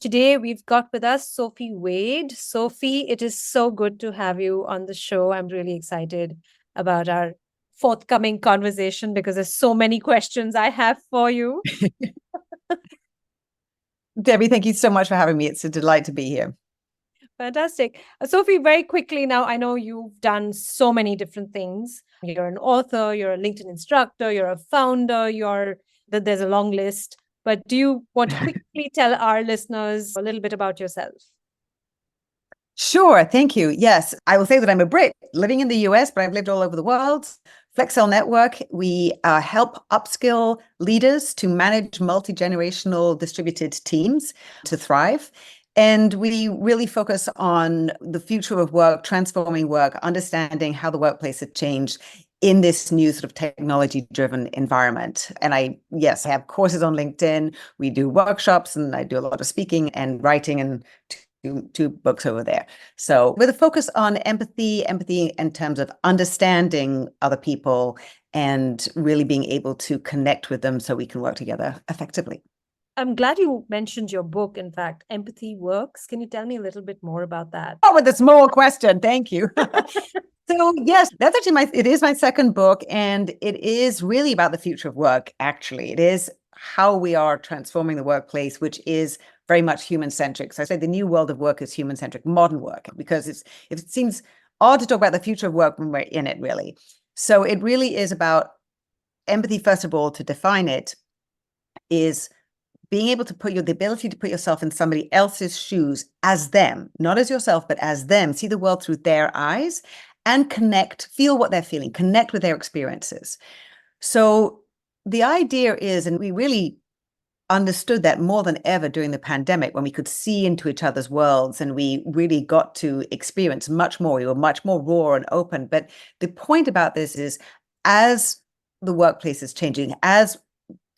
Today, we've got with us Sophie Wade. Sophie, it is so good to have you on the show. I'm really excited about our forthcoming conversation because there's so many questions I have for you. Debbie, thank you so much for having me. It's a delight to be here. Fantastic. Sophie, very quickly now, I know you've done so many different things. You're an author, you're a LinkedIn instructor, you're a founder, there's a long list. But do you want to quickly tell our listeners a little bit about yourself? Sure, thank you. Yes, I will say that I'm a Brit living in the US, but I've lived all over the world. Flexcel Network, we help upskill leaders to manage multi-generational distributed teams to thrive. And we really focus on the future of work, transforming work, understanding how the workplace has changed in this new sort of technology-driven environment. And I have courses on LinkedIn. We do workshops, and I do a lot of speaking and writing and two books over there. So with a focus on empathy in terms of understanding other people and really being able to connect with them so we can work together effectively. I'm glad you mentioned your book, in fact, Empathy Works. Can you tell me a little bit more about that? Oh, with a small question. Thank you. So yes, that's actually it is my second book, and it is really about the future of work, actually. It is how we are transforming the workplace, which is very much human-centric. So I say the new world of work is human-centric, modern work, because it seems odd to talk about the future of work when we're in it, really. So it really is about empathy, first of all. To define it, is being able to the ability to put yourself in somebody else's shoes as them, not as yourself, but as them, see the world through their eyes and connect, feel what they're feeling, connect with their experiences. So the idea is, and we really understood that more than ever during the pandemic, when we could see into each other's worlds and we really got to experience much more. We were much more raw and open. But the point about this is, as the workplace is changing, as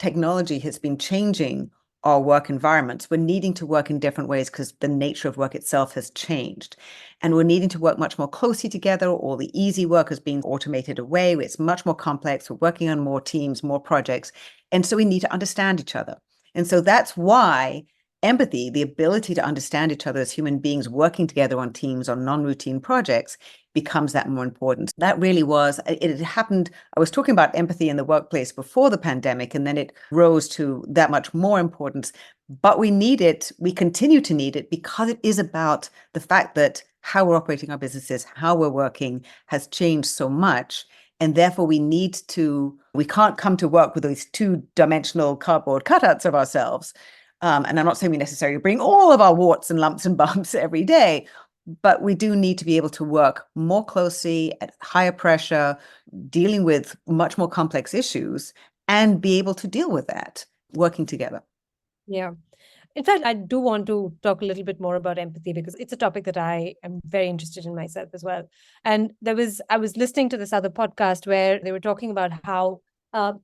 technology has been changing our work environments, we're needing to work in different ways because the nature of work itself has changed. And we're needing to work much more closely together. All the easy work is being automated away. It's much more complex. We're working on more teams, more projects. And so we need to understand each other. And so that's why empathy, the ability to understand each other as human beings working together on teams, on non-routine projects, becomes that more important. That really was, it happened, I was talking about empathy in the workplace before the pandemic, and then it rose to that much more importance. But we need it, we continue to need it, because it is about the fact that how we're operating our businesses, how we're working has changed so much. And therefore we can't come to work with these two-dimensional cardboard cutouts of ourselves. And I'm not saying we necessarily bring all of our warts and lumps and bumps every day, but we do need to be able to work more closely at higher pressure, dealing with much more complex issues, and be able to deal with that working together. Yeah. In fact, I do want to talk a little bit more about empathy because it's a topic that I am very interested in myself as well. And I was listening to this other podcast where they were talking about how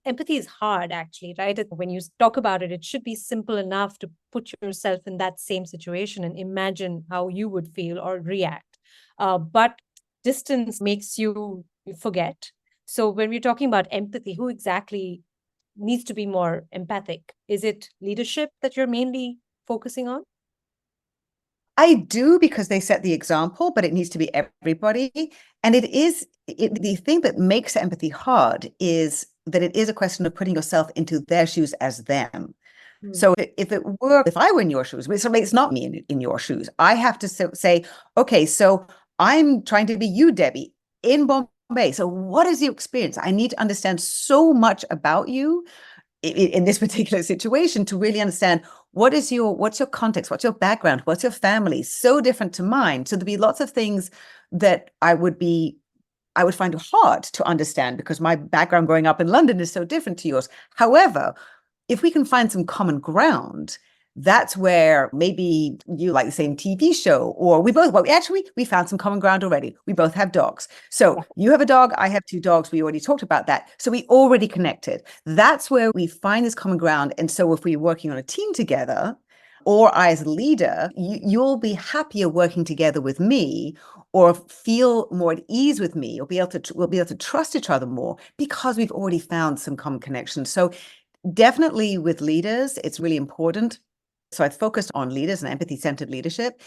empathy is hard, actually, right? When you talk about it, it should be simple enough to put yourself in that same situation and imagine how you would feel or react. But distance makes you forget. So when we're talking about empathy, who exactly needs to be more empathic? Is it leadership that you're mainly focusing on? I do, because they set the example, but it needs to be everybody. And the thing that makes empathy hard is that it is a question of putting yourself into their shoes as them. So if I were in your shoes, it's not me in your shoes. I have to say, okay, so I'm trying to be you, Debbie, in Bombay. So what is your experience? I need to understand so much about you in this particular situation to really understand what's your context, what's your background, what's your family, so different to mine. So there'd be lots of things that I would find hard to understand because my background growing up in London is so different to yours. However, if we can find some common ground, that's where maybe you like the same TV show, or we found some common ground already. We both have dogs. So you have a dog, I have two dogs. We already talked about that. So we already connected. That's where we find this common ground. And so if we're working on a team together, or I as a leader, you'll be happier working together with me, or feel more at ease with me, or we'll be able to trust each other more because we've already found some common connections. So definitely with leaders, it's really important So I focused on leaders and empathy-centered leadership.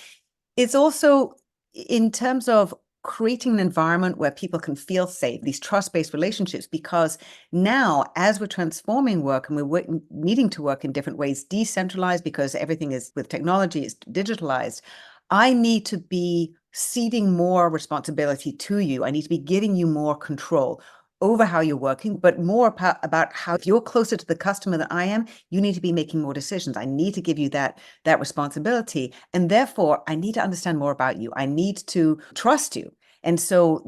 It's also in terms of creating an environment where people can feel safe, these trust-based relationships, because now as we're transforming work and we're needing to work in different ways, decentralized because everything is with technology, is digitalized, I need to be ceding more responsibility to you. I need to be giving you more control over how you're working, but more about how, if you're closer to the customer than I am, you need to be making more decisions. I need to give you that responsibility. And therefore, I need to understand more about you. I need to trust you. And so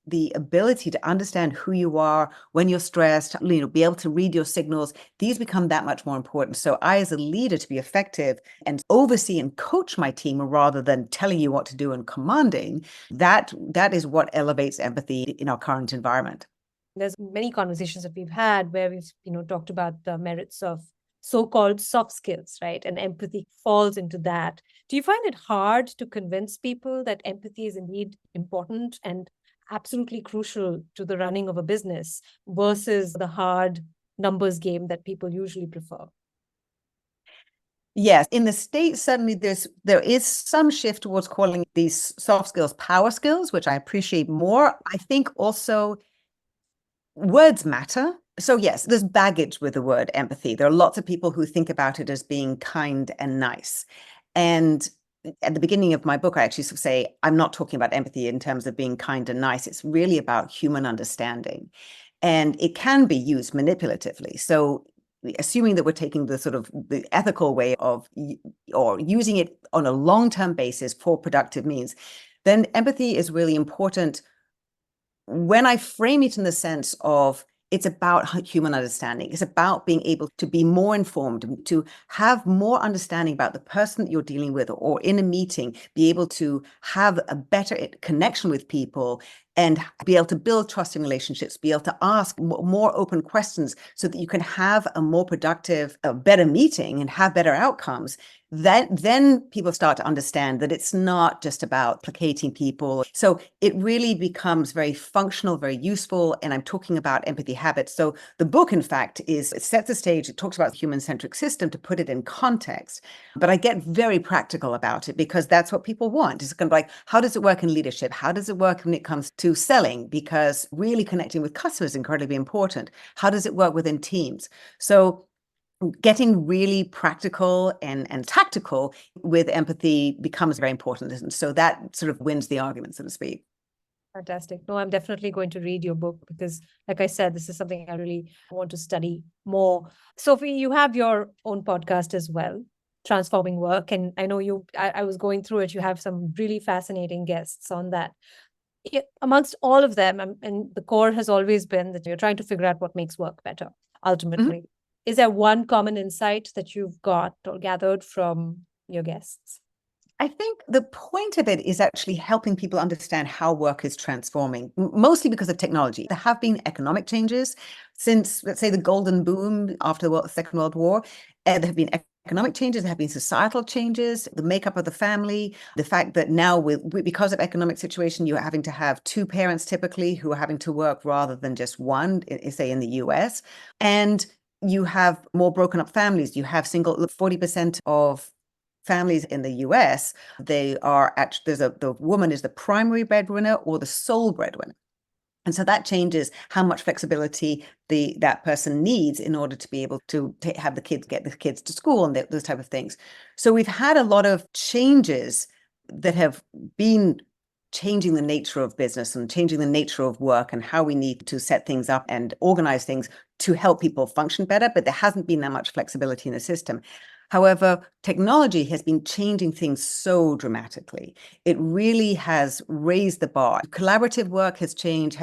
the ability to understand who you are when you're stressed, be able to read your signals, these become that much more important. So I, as a leader, to be effective and oversee and coach my team rather than telling you what to do and commanding, that is what elevates empathy in our current environment. There's many conversations that we've had where we've, talked about the merits of so-called soft skills, right? And empathy falls into that. Do you find it hard to convince people that empathy is indeed important and absolutely crucial to the running of a business versus the hard numbers game that people usually prefer? Yes, in the States, certainly there is some shift towards calling these soft skills power skills, which I appreciate more. I think also words matter. So yes, there's baggage with the word empathy. There are lots of people who think about it as being kind and nice. And at the beginning of my book, I actually say, I'm not talking about empathy in terms of being kind and nice. It's really about human understanding. And it can be used manipulatively. So assuming that we're taking the sort of the ethical way of, or using it on a long-term basis for productive means, then empathy is really important when I frame it in the sense of it's about human understanding. It's about being able to be more informed, to have more understanding about the person that you're dealing with, or in a meeting, be able to have a better connection with people and be able to build trusting relationships, be able to ask more open questions so that you can have a more productive, a better meeting and have better outcomes. Then people start to understand that it's not just about placating people. So it really becomes very functional, very useful. And I'm talking about empathy habits. So the book, in fact, it sets the stage. It talks about the human-centric system to put it in context. But I get very practical about it because that's what people want. It's kind of like, how does it work in leadership? How does it work when it comes to selling? Because really connecting with customers is incredibly important. How does it work within teams? So getting really practical and tactical with empathy becomes very important. And so that sort of wins the argument, so to speak. Fantastic. No, I'm definitely going to read your book because, like I said, this is something I really want to study more. Sophie, you have your own podcast as well, Transforming Work. And I know I was going through it. You have some really fascinating guests on that. Amongst all of them, and the core has always been that you're trying to figure out what makes work better, ultimately. Mm-hmm. Is there one common insight that you've got or gathered from your guests? I think the point of it is actually helping people understand how work is transforming, mostly because of technology. There have been economic changes since, let's say, the golden boom after the Second World War. There have been economic changes, there have been societal changes, the makeup of the family, the fact that now because of economic situation, you're having to have two parents typically who are having to work rather than just one, say in the US. And you have more broken up families. You have 40% of families in the US, they are actually, the woman is the primary breadwinner or the sole breadwinner. And so that changes how much flexibility that person needs in order to be able to have get the kids to school and those type of things. So we've had a lot of changes that have been changing the nature of business and changing the nature of work and how we need to set things up and organize things to help people function better, but there hasn't been that much flexibility in the system. However, technology has been changing things so dramatically. It really has raised the bar. Collaborative work has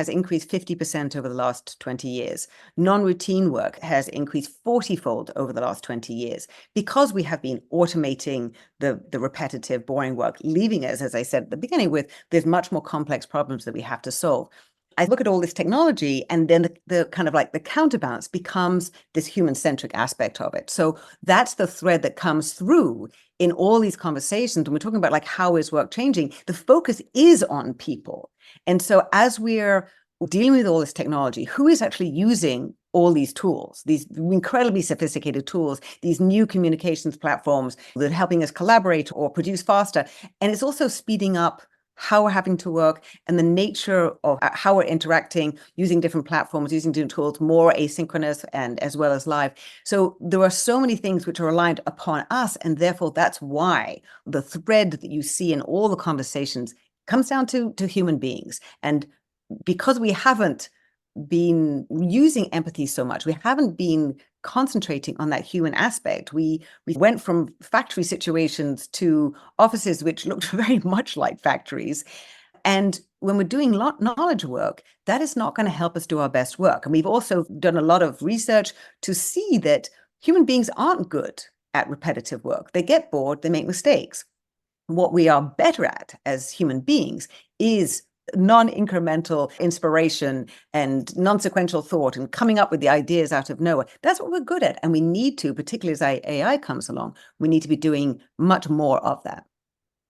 increased 50% over the last 20 years. Non-routine work has increased 40-fold over the last 20 years because we have been automating the repetitive, boring work, leaving us, as I said at the beginning, with there's much more complex problems that we have to solve. I look at all this technology, and then the kind of like the counterbalance becomes this human-centric aspect of it. So that's the thread that comes through in all these conversations. When we're talking about like how is work changing, the focus is on people. And so as we're dealing with all this technology, who is actually using all these tools, these incredibly sophisticated tools, these new communications platforms that are helping us collaborate or produce faster. And it's also speeding up how we're having to work and the nature of how we're interacting, using different platforms, using different tools, more asynchronous and as well as live. So there are so many things which are reliant upon us. And therefore, that's why the thread that you see in all the conversations comes down to human beings. And because we haven't been using empathy so much, we haven't been concentrating on that human aspect. We went from factory situations to offices which looked very much like factories. And when we're doing knowledge work, that is not going to help us do our best work. And we've also done a lot of research to see that human beings aren't good at repetitive work. They get bored, they make mistakes. What we are better at as human beings is non-incremental inspiration and non-sequential thought and coming up with the ideas out of nowhere. That's what we're good at. And we need to, particularly as AI comes along, we need to be doing much more of that.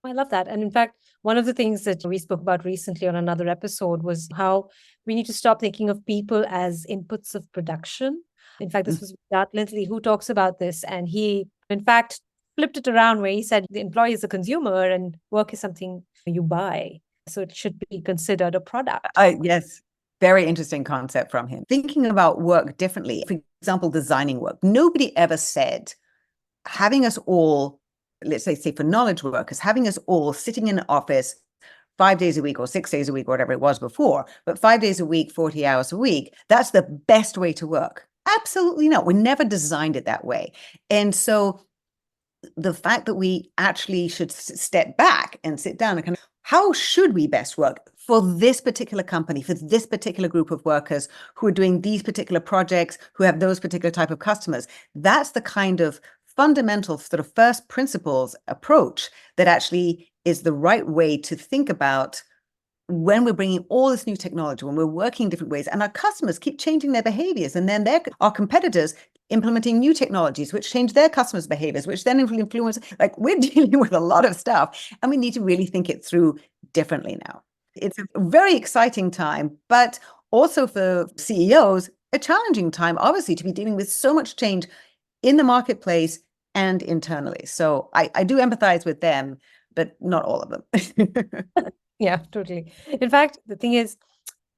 I love that. And in fact, one of the things that we spoke about recently on another episode was how we need to stop thinking of people as inputs of production. In fact, this was Dart Lindley who talks about this. And he, in fact, flipped it around where he said the employee is a consumer and work is something you buy. So it should be considered a product. Yes, very interesting concept from him. Thinking about work differently, for example, designing work. Nobody ever said having us all, let's say for knowledge workers, having us all sitting in an office 5 days a week or 6 days a week, or whatever it was before, but 5 days a week, 40 hours a week, that's the best way to work. Absolutely not. We never designed it that way. And so the fact that we actually should step back and sit down and kind of, how should we best work for this particular company, for this particular group of workers who are doing these particular projects, who have those particular type of customers? That's the kind of fundamental sort of first principles approach that actually is the right way to think about when we're bringing all this new technology, when we're working in different ways, and our customers keep changing their behaviors, and then our competitors implementing new technologies which change their customers' behaviors, which then influence, like we're dealing with a lot of stuff, and we need to really think it through differently now. It's a very exciting time, but also for CEOs, a challenging time, obviously, to be dealing with so much change in the marketplace and internally. So I do empathize with them, but not all of them. Yeah, totally. In fact, the thing is,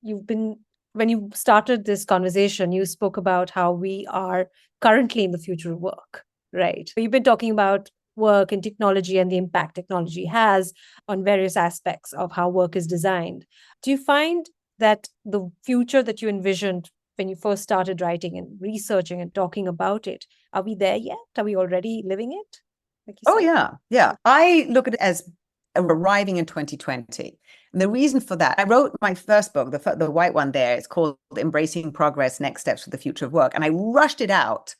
when you started this conversation, you spoke about how we are currently in the future of work, right? You've been talking about work and technology and the impact technology has on various aspects of how work is designed. Do you find that the future that you envisioned when you first started writing and researching and talking about it, are we there yet? Are we already living it? Like you said? Yeah. I look at it as arriving in 2020. And the reason for that, I wrote my first book, the white one there, it's called Embracing Progress, Next Steps for the Future of Work. And I rushed it out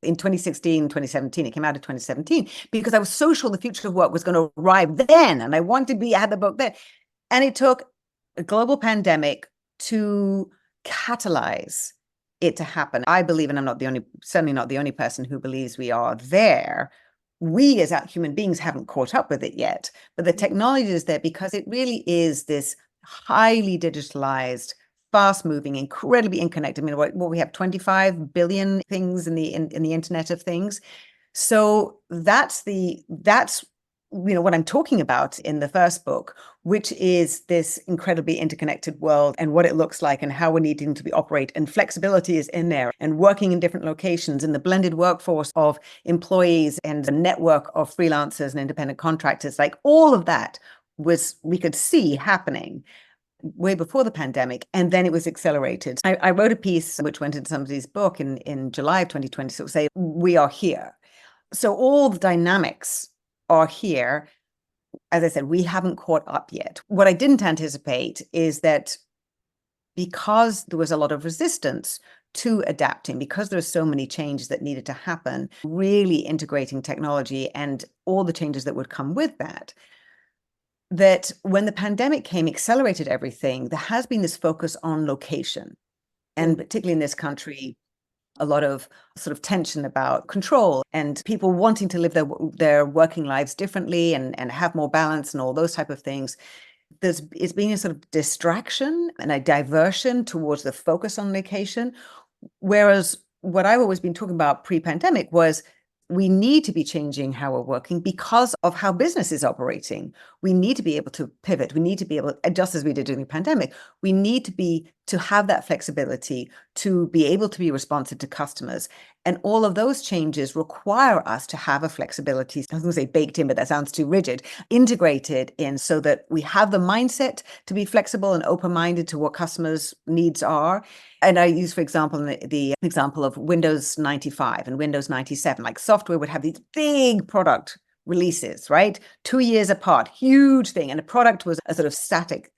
in 2016, 2017. It came out in 2017 because I was so sure the future of work was going to arrive then. And I wanted to have the book then. And it took a global pandemic to catalyze it to happen. I believe, and I'm certainly not the only person who believes we are there. We as human beings haven't caught up with it yet, but the technology is there because it really is this highly digitalized, fast-moving, incredibly interconnected. I mean, what we have 25 billion things in the Internet of Things. So that's what I'm talking about in the first book, which is this incredibly interconnected world and what it looks like and how we're needing to operate. And flexibility is in there, and working in different locations, and the blended workforce of employees and the network of freelancers and independent contractors. Like all of that we could see happening way before the pandemic, and then it was accelerated. I wrote a piece which went into somebody's book in July of 2020, so say we are here. So all the dynamics are here. As I said, we haven't caught up yet. What I didn't anticipate is that because there was a lot of resistance to adapting, because there are so many changes that needed to happen, really integrating technology and all the changes that would come with that, that when the pandemic came, accelerated everything. There has been this focus on location. And particularly in this country, a lot of sort of tension about control and people wanting to live their working lives differently and have more balance and all those type of things. it's been a sort of distraction and a diversion towards the focus on location. Whereas what I've always been talking about pre-pandemic was we need to be changing how we're working because of how business is operating. We need to be able to pivot. We need to be able, just as we did during the pandemic, we need to have that flexibility, to be able to be responsive to customers. And all of those changes require us to have a flexibility, I was going to say baked in, but that sounds too rigid, integrated in so that we have the mindset to be flexible and open-minded to what customers' needs are. And I use, for example, the example of Windows 95 and Windows 97, like software would have these big product releases, right? 2 years apart, huge thing. And the product was a sort of static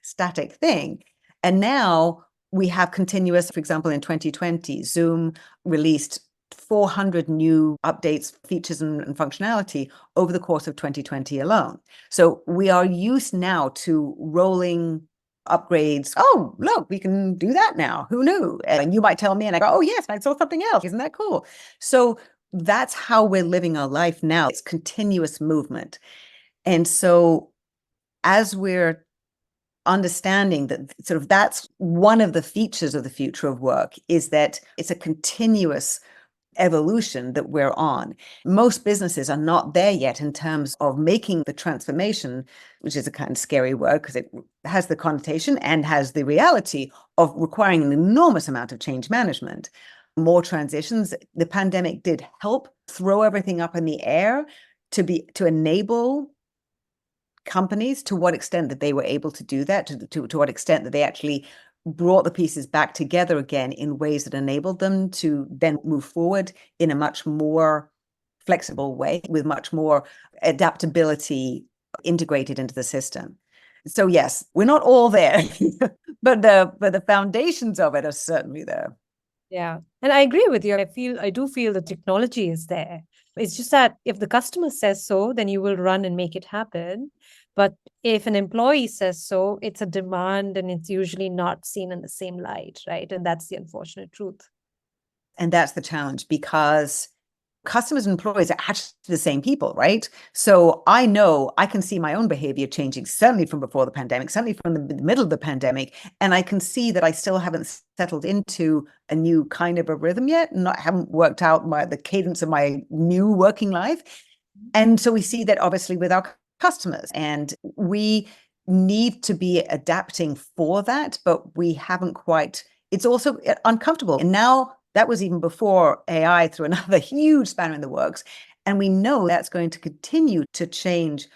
thing. And now we have continuous, for example, in 2020, Zoom released 400 new updates, features, and functionality over the course of 2020 alone. So we are used now to rolling upgrades. Oh, look, we can do that now. Who knew? And you might tell me, and I go, oh, yes, I saw something else. Isn't that cool? So that's how we're living our life now. It's continuous movement. And so as we're understanding that sort of that's one of the features of the future of work is that it's a continuous evolution that we're on. Most businesses are not there yet in terms of making the transformation, which is a kind of scary word because it has the connotation and has the reality of requiring an enormous amount of change management. More transitions. The pandemic did help throw everything up in the air to enable companies to what extent that they were able to do that, to what extent that they actually brought the pieces back together again in ways that enabled them to then move forward in a much more flexible way with much more adaptability integrated into the system. So yes, we're not all there, but the foundations of it are certainly there. Yeah. And I agree with you. I do feel the technology is there. It's just that if the customer says so, then you will run and make it happen. But if an employee says so, it's a demand and it's usually not seen in the same light, right? And that's the unfortunate truth. And that's the challenge because customers and employees are actually the same people, right? So I know I can see my own behavior changing, certainly from before the pandemic, certainly from the middle of the pandemic. And I can see that I still haven't settled into a new kind of a rhythm yet, haven't worked out the cadence of my new working life. And so we see that obviously with our customers, and we need to be adapting for that, but we haven't quite, it's also uncomfortable. And now that was even before AI threw another huge spanner in the works. And we know that's going to continue to change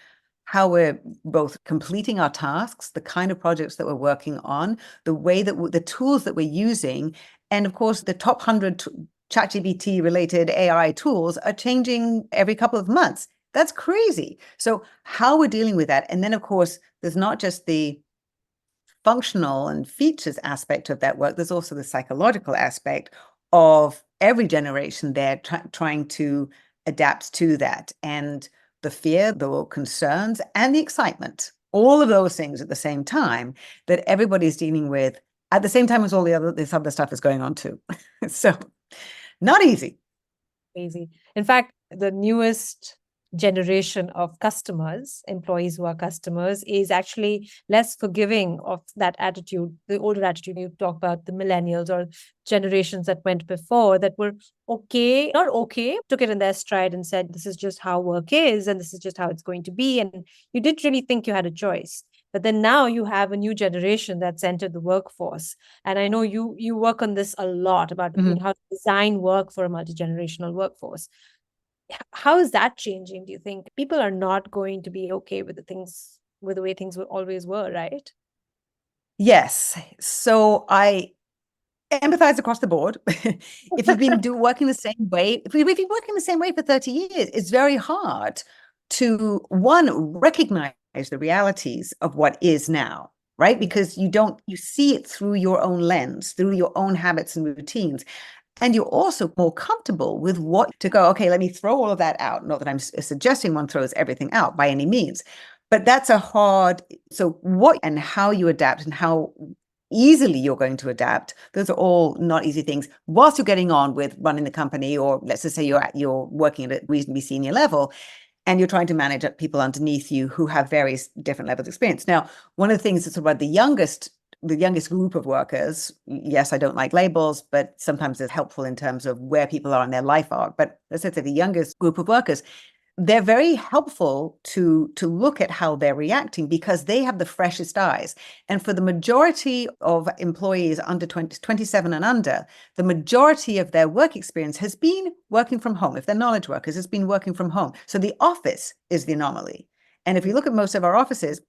how we're both completing our tasks, the kind of projects that we're working on, the way that the tools that we're using. And of course, the top 100 ChatGPT related AI tools are changing every couple of months. That's crazy. So how we're dealing with that. And then, of course, there's not just the functional and features aspect of that work. There's also the psychological aspect of every generation there trying to adapt to that, and the fear, the concerns, and the excitement, all of those things at the same time that everybody's dealing with at the same time as all this other stuff is going on too. So not easy. Easy. In fact, the newest generation of customers, employees who are customers, is actually less forgiving of that attitude, the older attitude you talk about, the millennials or generations that went before that were okay, not okay, took it in their stride and said, this is just how work is and this is just how it's going to be. And you didn't really think you had a choice. But then now you have a new generation that's entered the workforce. And I know you work on this a lot about how to design work for a multi-generational workforce. How is that changing? Do you think people are not going to be okay with the way things always were, right? Yes. So I empathize across the board. If you've been working the same way, if you've been working the same way for 30 years, it's very hard to, one, recognize the realities of what is now, right? Because you see it through your own lens, through your own habits and routines. And you're also more comfortable with what to go, okay, let me throw all of that out. Not that I'm suggesting one throws everything out by any means, but that's so what and how you adapt and how easily you're going to adapt, those are all not easy things whilst you're getting on with running the company, or let's just say you're working at a reasonably senior level. and you're trying to manage people underneath you who have various different levels of experience. Now, one of the things that's about the youngest group of workers, yes, I don't like labels, but sometimes it's helpful in terms of where people are in their life arc. But let's say the youngest group of workers, they're very helpful to look at how they're reacting because they have the freshest eyes. And for the majority of employees under 27 and under, the majority of their work experience has been working from home. If they're knowledge workers, it's been working from home. So the office is the anomaly. And if you look at most of our offices,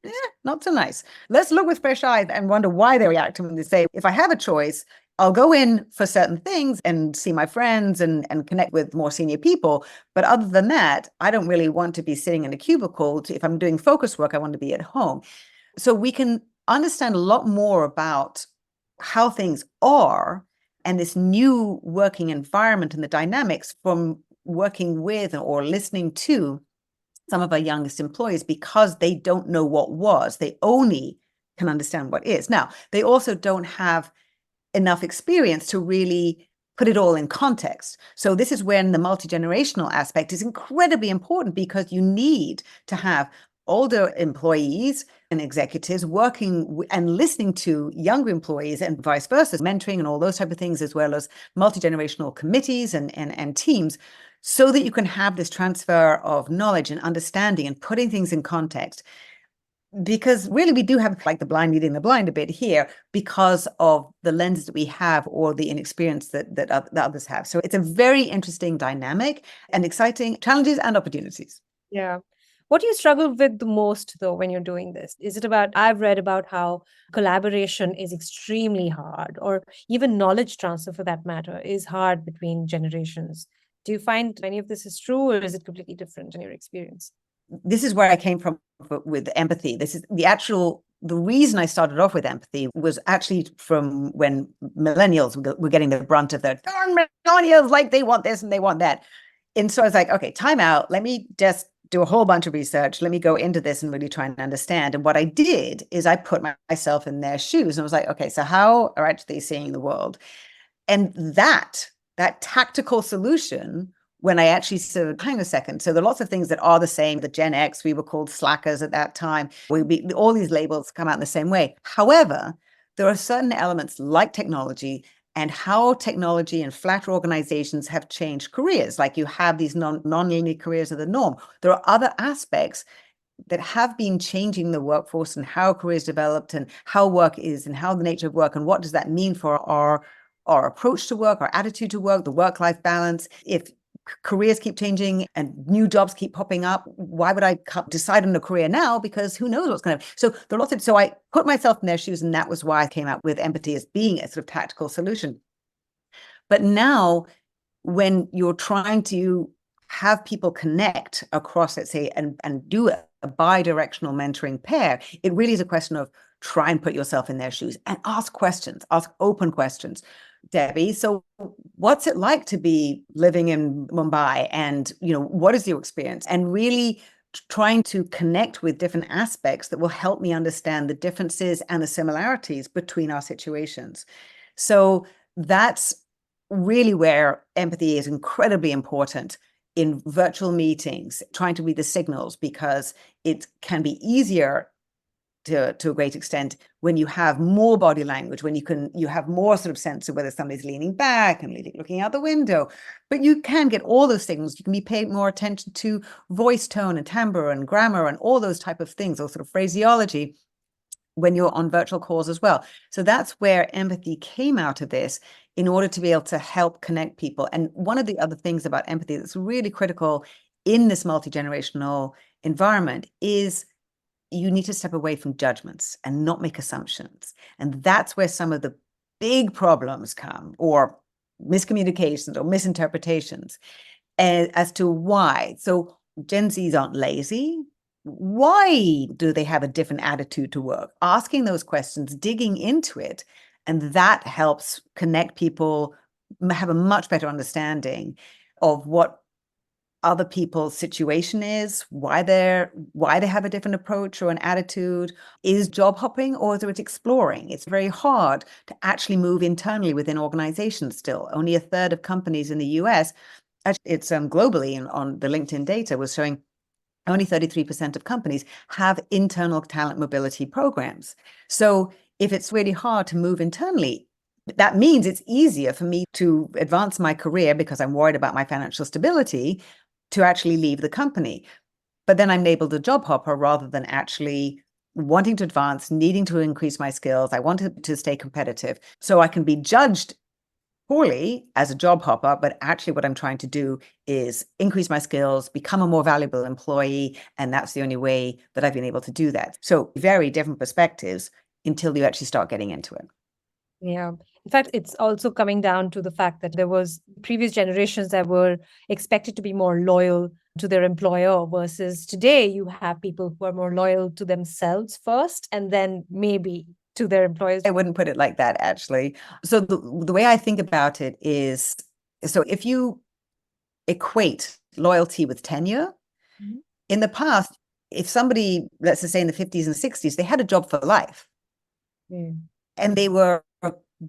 not so nice. Let's look with fresh eyes and wonder why they react when they say, if I have a choice, I'll go in for certain things and see my friends and connect with more senior people. But other than that, I don't really want to be sitting in a cubicle. If I'm doing focus work, I want to be at home. So we can understand a lot more about how things are and this new working environment and the dynamics from working with or listening to some of our youngest employees because they don't know what was. They only can understand what is. Now, they also don't have enough experience to really put it all in context. So this is when the multigenerational aspect is incredibly important because you need to have older employees and executives working and listening to younger employees and vice versa, mentoring and all those type of things, as well as multigenerational committees and teams, so that you can have this transfer of knowledge and understanding and putting things in context. Because really, we do have like the blind leading the blind a bit here because of the lenses that we have or the inexperience that others have. So it's a very interesting dynamic and exciting challenges and opportunities. Yeah. What do you struggle with the most, though, when you're doing this? Is it about, I've read about how collaboration is extremely hard, or even knowledge transfer for that matter is hard between generations. Do you find any of this is true, or is it completely different in your experience? This is where I came from with empathy. This is the reason I started off with empathy was actually from when millennials were getting the brunt of their darn millennials, like they want this and they want that. And so I was like, okay, time out. Let me just do a whole bunch of research. Let me go into this and really try and understand. And what I did is I put myself in their shoes and I was like, okay, so how are actually seeing the world? And that tactical solution, when I actually said, hang on a second. So there are lots of things that are the same. The Gen X, we were called slackers at that time. All these labels come out in the same way. However, there are certain elements like technology and how technology and flatter organizations have changed careers. Like you have these non-linear careers are the norm. There are other aspects that have been changing the workforce and how careers developed and how work is and how the nature of work and what does that mean for our approach to work, our attitude to work, the work-life balance. If careers keep changing and new jobs keep popping up, why would I decide on a career now? Because who knows what's going to happen. So there are lots of, so I put myself in their shoes, and that was why I came out with empathy as being a sort of tactical solution. But now when you're trying to have people connect across, let's say, and do a bi-directional mentoring pair, it really is a question of try and put yourself in their shoes and ask questions, ask open questions. Debbie, so what's it like to be living in Mumbai? And, what is your experience? And really trying to connect with different aspects that will help me understand the differences and the similarities between our situations. So that's really where empathy is incredibly important in virtual meetings, trying to read the signals, because it can be easier to a great extent when you have more body language, when you have more sort of sense of whether somebody's leaning back and looking out the window. But you can get all those things. You can be paying more attention to voice tone and timbre and grammar and all those type of things, or sort of phraseology, when you're on virtual calls as well. So that's where empathy came out of this, in order to be able to help connect people. And one of the other things about empathy that's really critical in this multi-generational environment is you need to step away from judgments and not make assumptions. And that's where some of the big problems come, or miscommunications or misinterpretations as to why. So Gen Zs aren't lazy. Why do they have a different attitude to work? Asking those questions, digging into it, and that helps connect people, have a much better understanding of what other people's situation is, why they have a different approach or an attitude. Is job hopping, or is it exploring? It's very hard to actually move internally within organizations still. Only a third of companies in the US, actually it's globally, and on the LinkedIn data was showing only 33% of companies have internal talent mobility programs. So if it's really hard to move internally, that means it's easier for me to advance my career because I'm worried about my financial stability to actually leave the company. But then I'm labeled a job hopper rather than actually wanting to advance, needing to increase my skills. I want to stay competitive. So I can be judged poorly as a job hopper, but actually what I'm trying to do is increase my skills, become a more valuable employee. And that's the only way that I've been able to do that. So very different perspectives until you actually start getting into it. Yeah. In fact, it's also coming down to the fact that there was previous generations that were expected to be more loyal to their employer versus today you have people who are more loyal to themselves first and then maybe to their employers. I wouldn't put it like that, actually. So the way I think about it is, so if you equate loyalty with tenure, Mhm. in the past, if somebody, let's just say in the 50s and 60s, they had a job for life. Mm. And they were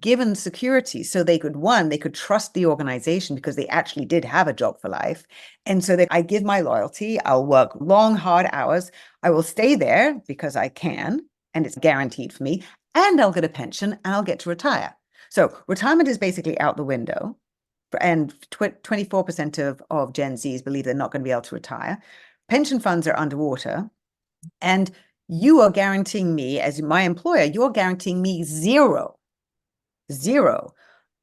given security so they could trust the organization because they actually did have a job for life. And so that I give my loyalty, I'll work long, hard hours. I will stay there because I can, and it's guaranteed for me, and I'll get a pension and I'll get to retire. So retirement is basically out the window. And 24% of Gen Zs believe they're not going to be able to retire. Pension funds are underwater. And you are guaranteeing me, as my employer, you're guaranteeing me zero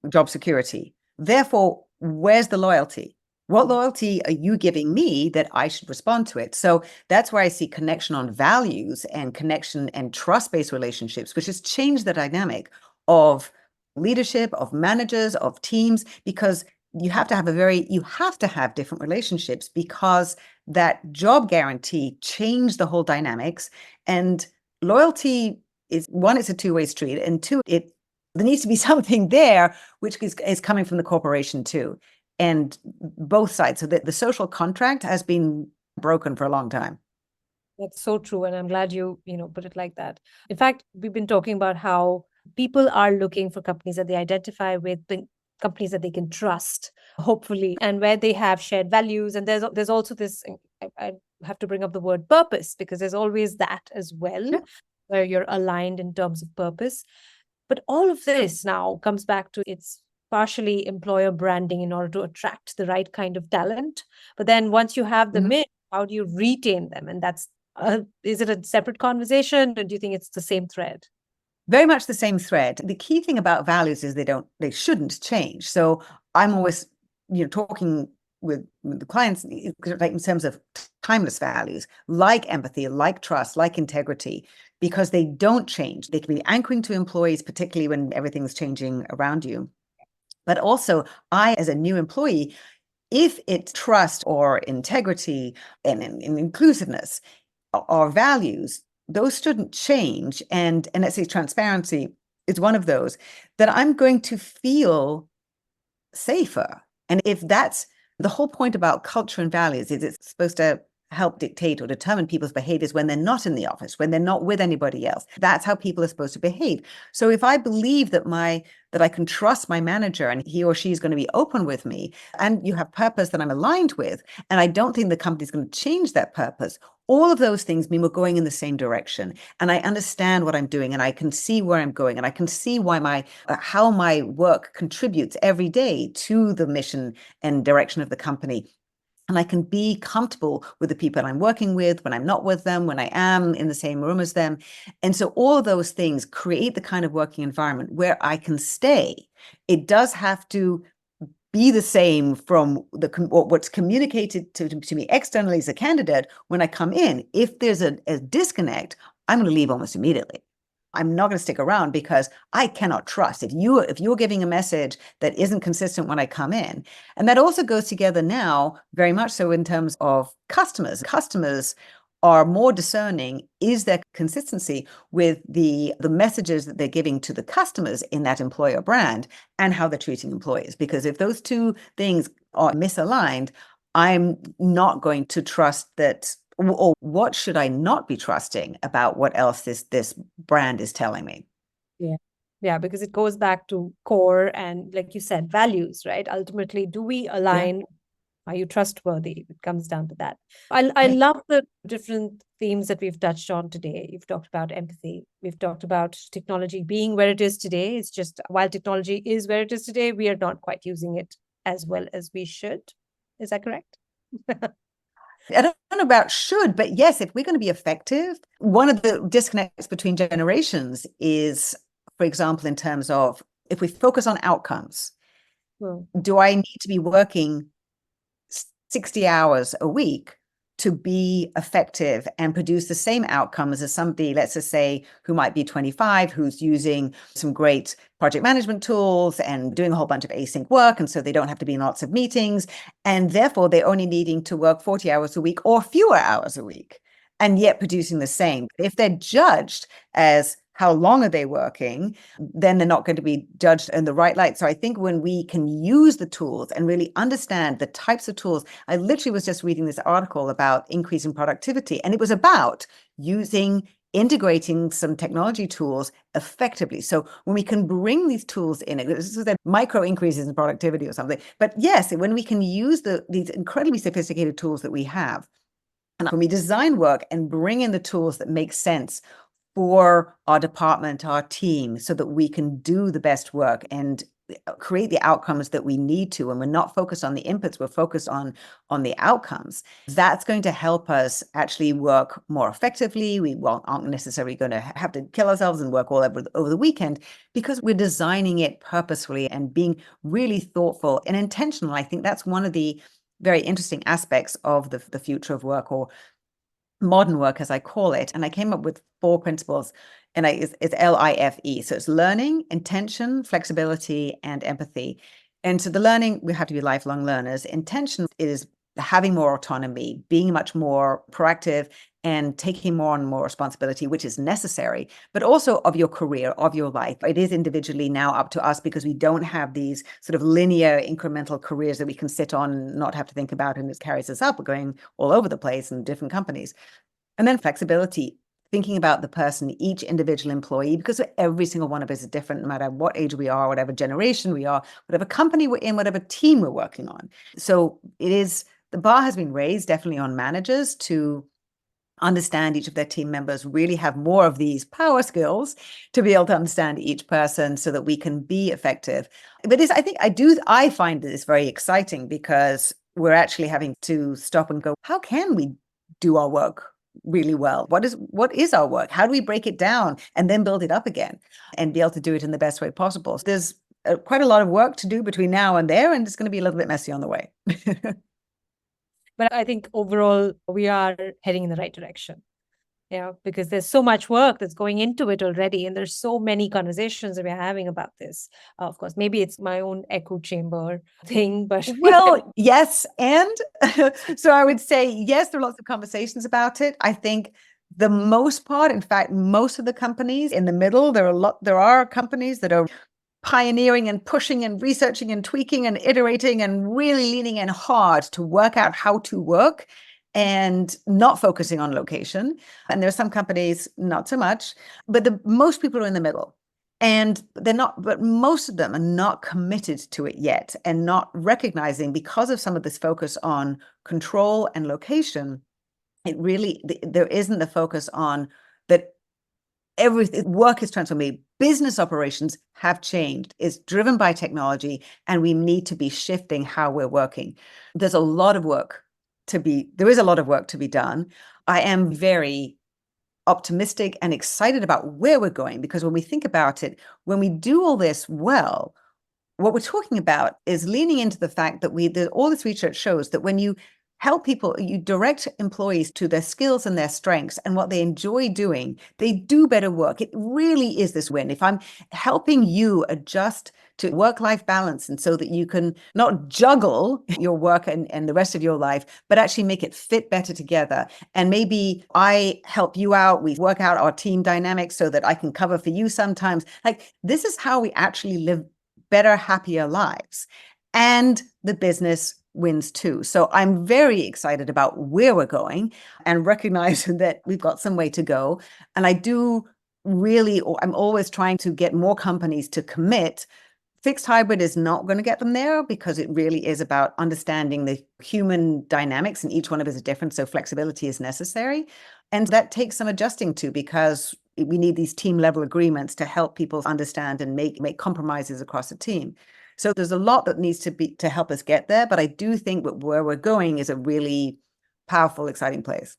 job security. Therefore, where's the loyalty? What loyalty are you giving me that I should respond to it? So that's where I see connection on values and connection and trust-based relationships, which has changed the dynamic of leadership, of managers, of teams, because you have to have different relationships because that job guarantee changed the whole dynamics. And loyalty is, one, it's a two-way street, and two, there needs to be something there which is coming from the corporation too, and both sides. So that the social contract has been broken for a long time. That's so true. And I'm glad you put it like that. In fact, we've been talking about how people are looking for companies that they identify with, companies that they can trust, hopefully, and where they have shared values. And there's also this, I have to bring up the word purpose, because there's always that as well, Yeah. where you're aligned in terms of purpose. But all of this now comes back to it's partially employer branding in order to attract the right kind of talent. But then once you have them in, how do you retain them? And that's, is it a separate conversation, or do you think it's the same thread? Very much the same thread. The key thing about values is they shouldn't change. So I'm always, talking with the clients, like in terms of timeless values, like empathy, like trust, like integrity, because they don't change. They can be anchoring to employees, particularly when everything's changing around you. But also, I, as a new employee, if it's trust or integrity and inclusiveness or values, those shouldn't change. And let's say transparency is one of those, that I'm going to feel safer. And if that's the whole point about culture and values, is it's supposed to help dictate or determine people's behaviors when they're not in the office, when they're not with anybody else. That's how people are supposed to behave. So if I believe that I can trust my manager and he or she is going to be open with me, and you have purpose that I'm aligned with, and I don't think the company's going to change that purpose, all of those things mean we're going in the same direction. And I understand what I'm doing, and I can see where I'm going, and I can see why how my work contributes every day to the mission and direction of the company. And I can be comfortable with the people I'm working with, when I'm not with them, when I am in the same room as them. And so all of those things create the kind of working environment where I can stay. It does have to be the same from what's communicated to me externally as a candidate when I come in. If there's a disconnect, I'm going to leave almost immediately. I'm not going to stick around because I cannot trust if you're giving a message that isn't consistent when I come in. And that also goes together now very much so in terms of customers. Customers are more discerning. Is there consistency with the messages that they're giving to the customers in that employer brand and how they're treating employees? Because if those two things are misaligned, I'm not going to trust that. Or what should I not be trusting about what else this brand is telling me? Yeah. Yeah, because it goes back to core and, like you said, values, right? Ultimately, do we Yeah. align Are you trustworthy? It comes down to that. I love the different themes that we've touched on today. You've talked about empathy. We've talked about technology being where it is today. It's just while technology is where it is today, we are not quite using it as well as we should. Is that correct? I don't know about should, but yes, if we're going to be effective, one of the disconnects between generations is, for example, in terms of if we focus on outcomes, do I need to be working 60 hours a week to be effective and produce the same outcomes as somebody, let's just say, who might be 25, who's using some great project management tools and doing a whole bunch of async work, and so they don't have to be in lots of meetings, and therefore they're only needing to work 40 hours a week or fewer hours a week, and yet producing the same. If they're judged as how long are they working, then they're not going to be judged in the right light. So I think when we can use the tools and really understand the types of tools, I literally was just reading this article about increasing productivity, and it was about integrating some technology tools effectively. So when we can bring these tools in, this is the micro increases in productivity or something. But yes, when we can use these incredibly sophisticated tools that we have, and when we design work and bring in the tools that make sense for our department, our team, so that we can do the best work and create the outcomes that we need to, and we're not focused on the inputs, we're focused on the outcomes, that's going to help us actually work more effectively. We aren't necessarily going to have to kill ourselves and work all over the weekend, because we're designing it purposefully and being really thoughtful and intentional. I think that's one of the very interesting aspects of the future of work, or modern work, as I call it. And I came up with 4 principles, and it's LIFE. So it's learning, intention, flexibility, and empathy. And so the learning, we have to be lifelong learners. Intention is having more autonomy, being much more proactive, and taking more and more responsibility, which is necessary, but also of your career, of your life. It is individually now up to us, because we don't have these sort of linear incremental careers that we can sit on and not have to think about, and it carries us up. We're going all over the place in different companies. And then flexibility, thinking about the person, each individual employee, because every single one of us is different, no matter what age we are, whatever generation we are, whatever company we're in, whatever team we're working on. So the bar has been raised definitely on managers to understand each of their team members, really have more of these power skills to be able to understand each person so that we can be effective. But I find this very exciting, because we're actually having to stop and go, how can we do our work really well? What is our work? How do we break it down and then build it up again and be able to do it in the best way possible? So there's quite a lot of work to do between now and there, and it's going to be a little bit messy on the way. But I think overall we are heading in the right direction, because there's so much work that's going into it already, and there's so many conversations that we're having about this. Of course, maybe it's my own echo chamber thing, but well, yes, and so I would say yes, there are lots of conversations about it. I think the most part, in fact, most of the companies in the middle, there are companies that are pioneering and pushing and researching and tweaking and iterating and really leaning in hard to work out how to work and not focusing on location. And there are some companies not so much, but most people are in the middle. And but most of them are not committed to it yet, and not recognizing, because of some of this focus on control and location, there isn't the focus on that work is transforming. Business operations have changed. It's driven by technology, and we need to be shifting how we're working. There is a lot of work to be done. I am very optimistic and excited about where we're going, because when we think about it, when we do all this well, what we're talking about is leaning into the fact that all this research shows that when you help people, you direct employees to their skills and their strengths and what they enjoy doing, they do better work. It really is this win. If I'm helping you adjust to work-life balance, and so that you can not juggle your work and the rest of your life, but actually make it fit better together. And maybe I help you out, we work out our team dynamics so that I can cover for you sometimes. Like, this is how we actually live better, happier lives. And the business wins too. So I'm very excited about where we're going, and recognize that we've got some way to go. And I'm always trying to get more companies to commit Fixed hybrid is not going to get them there because it really is about understanding the human dynamics, and each one of us is different. So flexibility is necessary. And that takes some adjusting to, because we need these team level agreements to help people understand and make compromises across a team. So there's a lot that needs to be to help us get there. But I do think that where we're going is a really powerful, exciting place.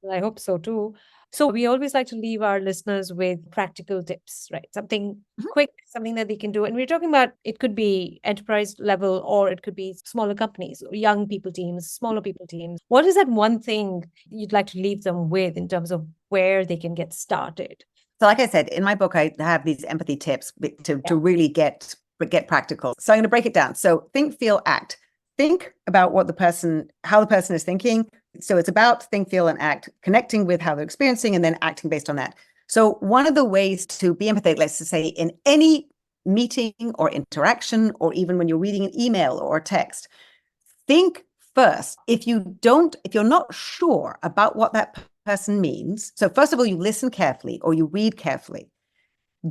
I hope so too. So we always like to leave our listeners with practical tips, right? Something quick, something that they can do. And we're talking about, it could be enterprise level, or it could be smaller companies, or young people teams, smaller people teams. What is that one thing you'd like to leave them with in terms of where they can get started? So like I said, in my book, I have these empathy tips to really get practical. So I'm going to break it down. So think, feel, act. Think about how the person is thinking. So it's about think, feel, and act, connecting with how they're experiencing and then acting based on that. So one of the ways to be empathetic, let's just say in any meeting or interaction, or even when you're reading an email or a text, think first. If you're not sure about what that person means, so first of all, you listen carefully or you read carefully.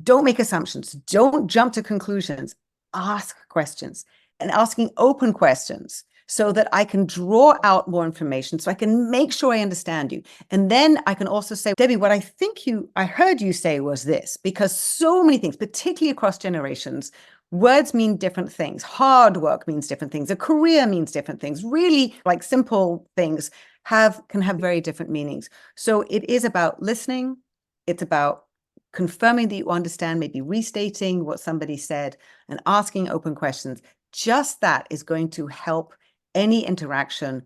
Don't make assumptions. Don't jump to conclusions. Ask questions, and asking open questions so that I can draw out more information, so I can make sure I understand you. And then I can also say, Debbie, what I heard you say was this, because so many things, particularly across generations, words mean different things. Hard work means different things. A career means different things. Really, like simple things can have very different meanings. So it is about listening. It's about confirming that you understand, maybe restating what somebody said, and asking open questions. Just that is going to help any interaction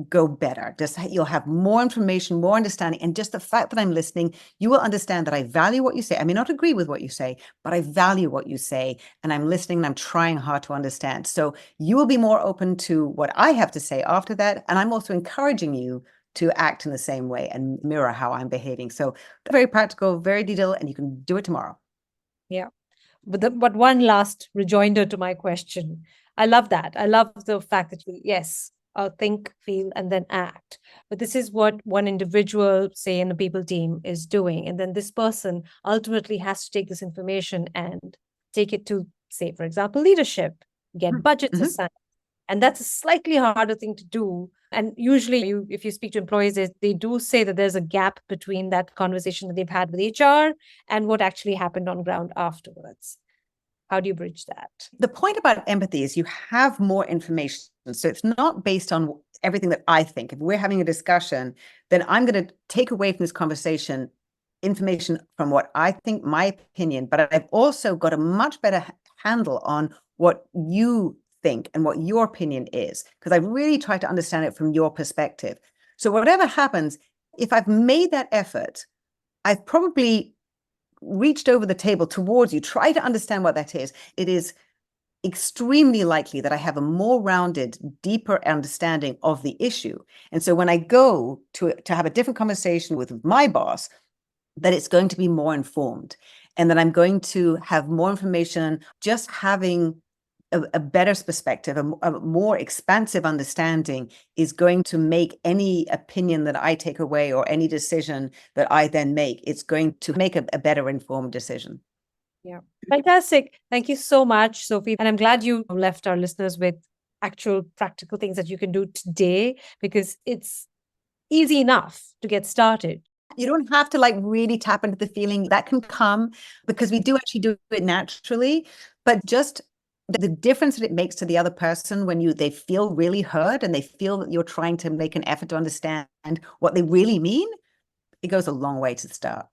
go better. You'll have more information, more understanding, and just the fact that I'm listening, you will understand that I value what you say. I may not agree with what you say, but I value what you say, and I'm listening and I'm trying hard to understand. So you will be more open to what I have to say after that, and I'm also encouraging you to act in the same way and mirror how I'm behaving. So very practical, very detailed, and you can do it tomorrow. Yeah. But one last rejoinder to my question. I love that. I love the fact that yes, think, feel, and then act. But this is what one individual, say in a people team, is doing. And then this person ultimately has to take this information and take it to, say, for example, leadership, get budgets assigned. And that's a slightly harder thing to do. And usually, if you speak to employees, they do say that there's a gap between that conversation that they've had with HR and what actually happened on ground afterwards. How do you bridge that? The point about empathy is you have more information. So it's not based on everything that I think. If we're having a discussion, then I'm going to take away from this conversation information from what I think, my opinion, but I've also got a much better handle on what you think and what your opinion is, because I've really tried to understand it from your perspective. So whatever happens, if I've made that effort, I've probably reached over the table towards you, try to understand what that is. It is extremely likely that I have a more rounded, deeper understanding of the issue. And so when I go to have a different conversation with my boss, that it's going to be more informed, and that I'm going to have more information. Just having a better perspective, a more expansive understanding is going to make any opinion that I take away or any decision that I then make, it's going to make a better informed decision. Yeah. Fantastic. Thank you so much, Sophie. And I'm glad you left our listeners with actual practical things that you can do today, because it's easy enough to get started. You don't have to really tap into the feeling. That can come because we do actually do it naturally, but just the difference that it makes to the other person when they feel really heard and they feel that you're trying to make an effort to understand what they really mean, it goes a long way to start.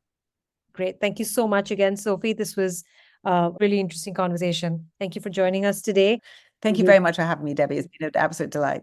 Great. Thank you so much again, Sophie. This was a really interesting conversation. Thank you for joining us today. Thank you very much for having me, Debbie. It's been an absolute delight.